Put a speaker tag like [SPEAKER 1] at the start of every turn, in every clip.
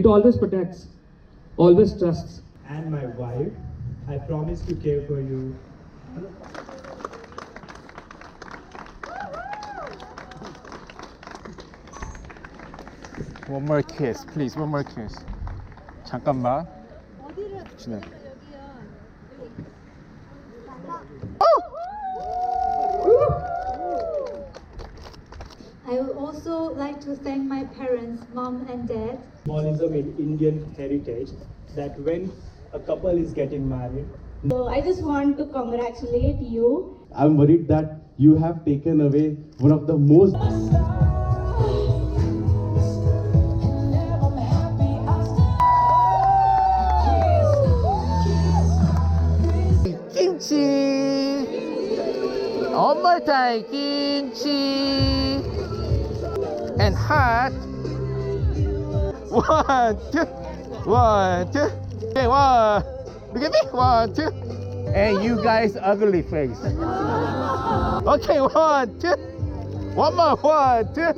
[SPEAKER 1] It always protects, always trusts.
[SPEAKER 2] And my wife, I promise to care for you.
[SPEAKER 3] One more kiss, please. One more kiss. 잠깐만. 진행.
[SPEAKER 4] I would also like to thank my parents, mom and dad.
[SPEAKER 2] Symbolism in Indian heritage that when a couple is getting married,
[SPEAKER 5] So I just want to congratulate you.
[SPEAKER 6] I'm worried that you have taken away one of the most
[SPEAKER 3] 김치. One more time. 김치. And hot. 1, 2. 1, 2. Okay, 1. Look at me. 1, 2. And you guys ugly face. Okay, 1, 2. One more. 1, 2.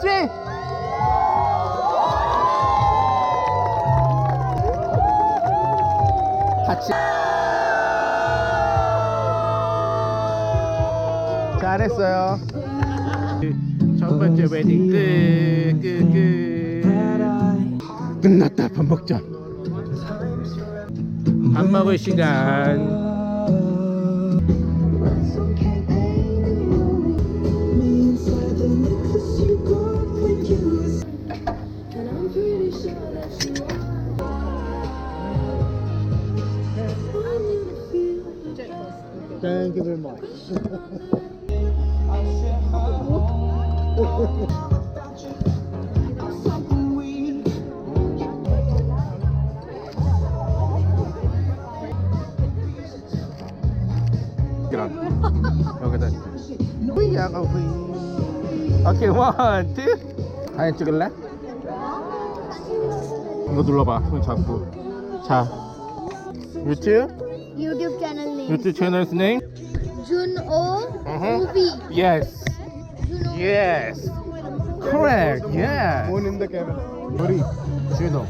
[SPEAKER 3] 3. 같이. 잘했어요. 첫 번째 웨딩 끝. 끝났다. 밥 먹자. 밥 먹을 시간.
[SPEAKER 6] Thank you very much.
[SPEAKER 3] 여기다. 후이야가 후이. 오케이, 1, 2. 사진 찍을래? 이거 눌러봐. 손 잡고. 자, 유튜브?
[SPEAKER 7] YouTube channel name
[SPEAKER 3] 유튜브 채널's name?
[SPEAKER 7] Junomubi.
[SPEAKER 3] Yes. Yes. Correct. Yeah.
[SPEAKER 6] Phone in the camera.
[SPEAKER 3] 우리 Juno.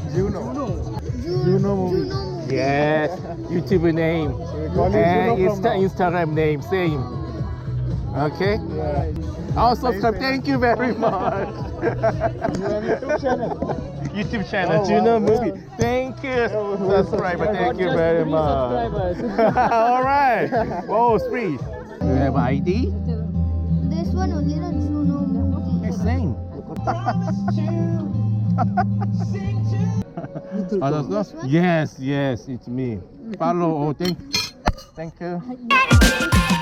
[SPEAKER 7] Junomubi.
[SPEAKER 3] Yes. YouTube name.
[SPEAKER 6] call you
[SPEAKER 3] And
[SPEAKER 6] Juno from now.
[SPEAKER 3] Instagram name same. Okay.
[SPEAKER 6] Yeah.
[SPEAKER 3] I'll subscribe. Thank you very much.
[SPEAKER 6] YouTube channel.
[SPEAKER 3] YouTube channel,
[SPEAKER 6] Oh,
[SPEAKER 3] Juno
[SPEAKER 6] wow.
[SPEAKER 3] Movie. Thank you, subscriber. Thank you very much. All right. Oh, free. You have ID?
[SPEAKER 7] This one only the Junomubi.
[SPEAKER 3] Yes, same. 알았어? Yes, yes, it's me. Follow. Oh, thank you.